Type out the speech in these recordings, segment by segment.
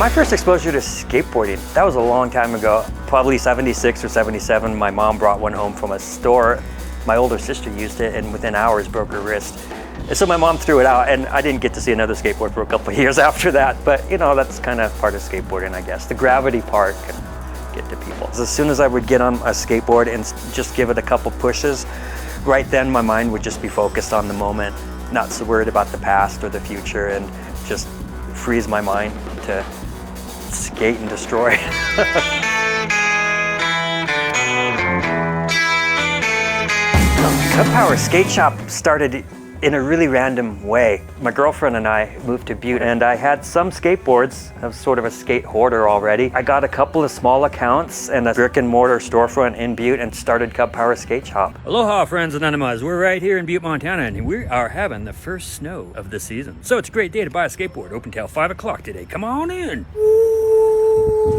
My first exposure to skateboarding, that was a long time ago, probably 76 or 77. My mom brought one home from a store. My older sister used it and within hours broke her wrist. And so my mom threw it out and I didn't get to see another skateboard for a couple of years after that. But you know, that's kind of part of skateboarding, I guess. The gravity part can get to people. As soon as I would get on a skateboard and just give it a couple pushes, right then my mind would just be focused on the moment, not so worried about the past or the future, and just frees my mind to skate and destroy. Cub Power Skateshop started in a really random way. My girlfriend and I moved to Butte and I had some skateboards. I was sort of a skate hoarder already. I got a couple of small accounts and a brick and mortar storefront in Butte and started Cub Power Skateshop. Aloha friends and enemas, we're right here in Butte, Montana, and we are having the first snow of the season. So it's a great day to buy a skateboard, open till 5 o'clock today. Come on in.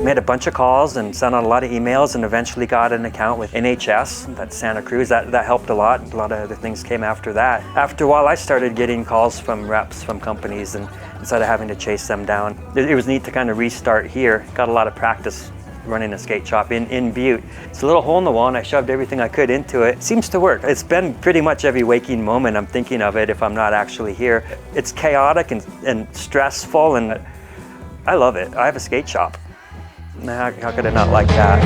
Made a bunch of calls and sent out a lot of emails and eventually got an account with NHS, that's Santa Cruz. That helped a lot. A lot of other things came after that. After a while, I started getting calls from reps from companies and instead of having to chase them down. It was neat to kind of restart here. Got a lot of practice running a skate shop in Butte. It's a little hole in the wall and I shoved everything I could into it. Seems to work. It's been pretty much every waking moment I'm thinking of it if I'm not actually here. It's chaotic and stressful and I love it. I have a skate shop. How could I not like that?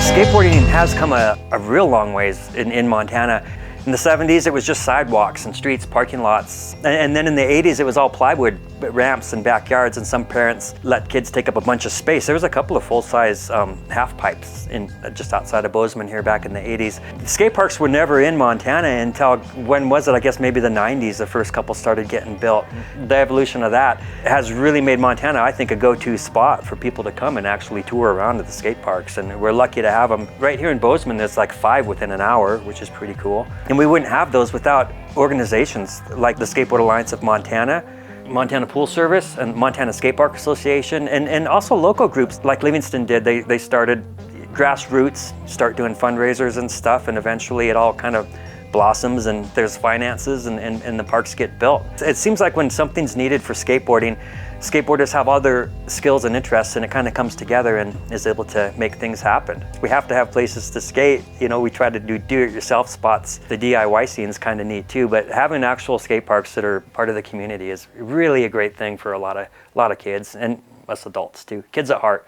Skateboarding has come a real long ways in Montana. In the 70s, it was just sidewalks and streets, parking lots. And then in the 80s, it was all plywood ramps and backyards, and some parents let kids take up a bunch of space. There was a couple of full-size half pipes just outside of Bozeman here back in the 80s. The skate parks were never in Montana until, when was it? I guess maybe the 90s, the first couple started getting built. The evolution of that has really made Montana, I think, a go-to spot for people to come and actually tour around at the skate parks. And we're lucky to have them. Right here in Bozeman, there's like 5 within an hour, which is pretty cool. And we wouldn't have those without organizations like the Skateboard Alliance of Montana, Montana Pool Service, and Montana Skate Park Association, and also local groups like Livingston did. They started grassroots, start doing fundraisers and stuff, and eventually it all kind of blossoms and there's finances and the parks get built. It seems like when something's needed for skateboarding, skateboarders have other skills and interests and it kind of comes together and is able to make things happen. We have to have places to skate. You know, we try to do it-yourself spots. The DIY scene's kind of neat too, but having actual skate parks that are part of the community is really a great thing for a lot of kids and us adults too. Kids at heart.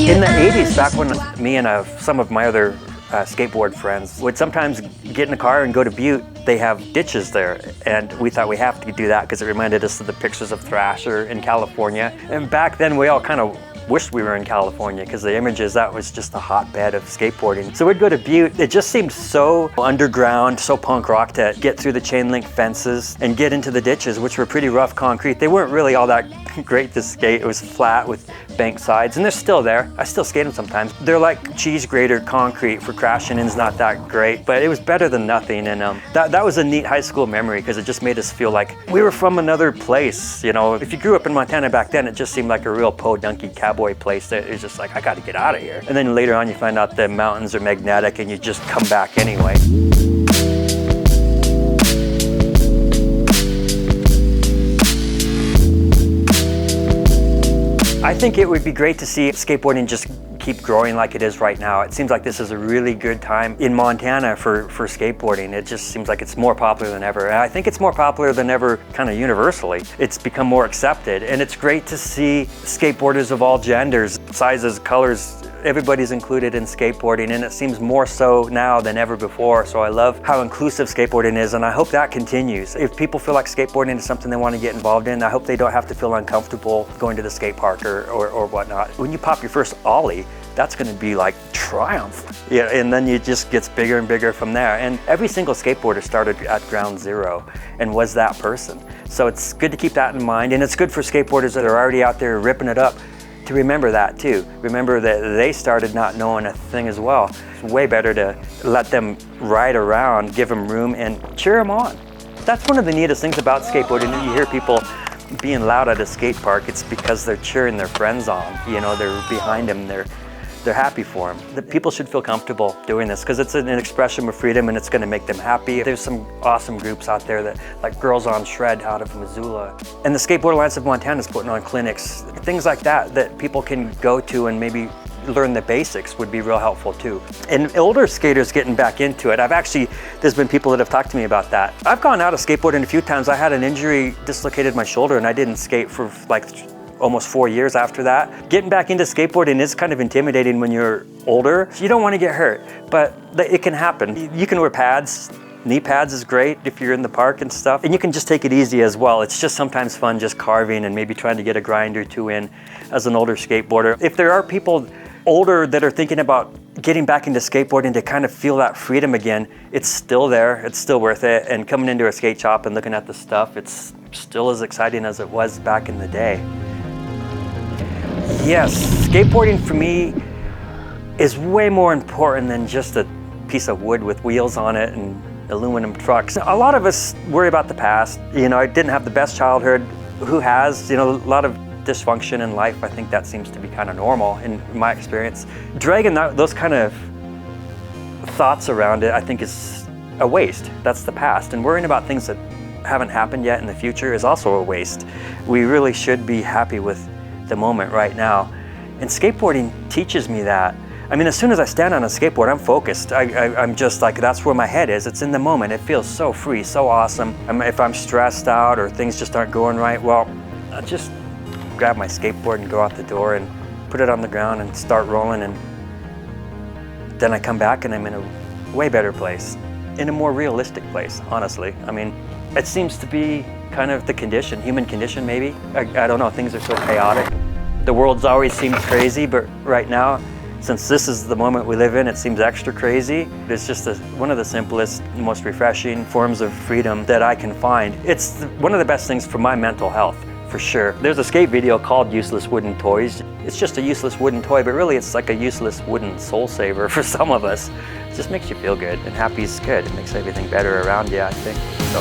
In the 80s, back when me and some of my other skateboard friends would sometimes get in a car and go to Butte, they have ditches there. And we thought we have to do that because it reminded us of the pictures of Thrasher in California. And back then we all kind of wished we were in California because the images, that was just a hotbed of skateboarding. So we'd go to Butte. It just seemed so underground, so punk rock to get through the chain link fences and get into the ditches, which were pretty rough concrete. They weren't really all that great to skate. It was flat with bank sides and they're still there. I still skate them sometimes. They're like cheese grater concrete for crashing in's not that great, but it was better than nothing. And that was a neat high school memory because it just made us feel like we were from another place. You know, if you grew up in Montana back then, it just seemed like a real podunky cowboy place that is just like, I got to get out of here. And then later on you find out the mountains are magnetic and you just come back anyway. I think it would be great to see skateboarding just keep growing like it is right now. It seems like this is a really good time in Montana for skateboarding. It just seems like it's more popular than ever. And I think it's more popular than ever kind of universally. It's become more accepted and it's great to see skateboarders of all genders, sizes, colors, everybody's included in skateboarding and it seems more so now than ever before. So I love how inclusive skateboarding is and I hope that continues. If people feel like skateboarding is something they want to get involved in, I hope they don't have to feel uncomfortable going to the skate park or whatnot. When you pop your first ollie, that's going to be like triumph. Yeah, and then it just gets bigger and bigger from there. And every single skateboarder started at ground zero and was that person. So it's good to keep that in mind and it's good for skateboarders that are already out there ripping it up to remember that too. Remember that they started not knowing a thing as well. It's way better to let them ride around, give them room and cheer them on. That's one of the neatest things about skateboarding. You hear people being loud at a skate park, it's because they're cheering their friends on. You know, they're behind them, they're they're happy for them. The people should feel comfortable doing this because it's an expression of freedom and it's going to make them happy. There's some awesome groups out there that, like Girls on Shred out of Missoula. And the Skateboard Alliance of Montana is putting on clinics, things like that, that people can go to and maybe learn the basics would be real helpful too. And older skaters getting back into it, there's been people that have talked to me about that. I've gone out of skateboarding a few times. I had an injury, dislocated my shoulder, and I didn't skate for like almost 4 years after that. Getting back into skateboarding is kind of intimidating when you're older. You don't want to get hurt, but it can happen. You can wear pads. Knee pads is great if you're in the park and stuff. And you can just take it easy as well. It's just sometimes fun just carving and maybe trying to get a grind or two in as an older skateboarder. If there are people older that are thinking about getting back into skateboarding to kind of feel that freedom again, it's still there, it's still worth it. And coming into a skate shop and looking at the stuff, it's still as exciting as it was back in the day. Yes, skateboarding for me is way more important than just a piece of wood with wheels on it and aluminum trucks. A lot of us worry about the past. You know, I didn't have the best childhood. Who has? You know, a lot of dysfunction in life. I think that seems to be kind of normal in my experience. Dragging those kind of thoughts around it, I think, is a waste. That's the past. And worrying about things that haven't happened yet in the future is also a waste. We really should be happy with the moment right now. And skateboarding teaches me that. I mean, as soon as I stand on a skateboard, I'm focused. I'm just like, that's where my head is. It's in the moment. It feels so free, so awesome. If I'm stressed out or things just aren't going right, well, I just grab my skateboard and go out the door and put it on the ground and start rolling. And then I come back and I'm in a way better place, in a more realistic place, honestly. I mean, it seems to be kind of the condition, human condition maybe. I don't know, things are so chaotic. The world's always seemed crazy, but right now, since this is the moment we live in, it seems extra crazy. It's just one of the simplest, most refreshing forms of freedom that I can find. It's one of the best things for my mental health, for sure. There's a skate video called Useless Wooden Toys. It's just a useless wooden toy, but really it's like a useless wooden soul saver for some of us. It just makes you feel good, and happy is good. It makes everything better around you, I think. So.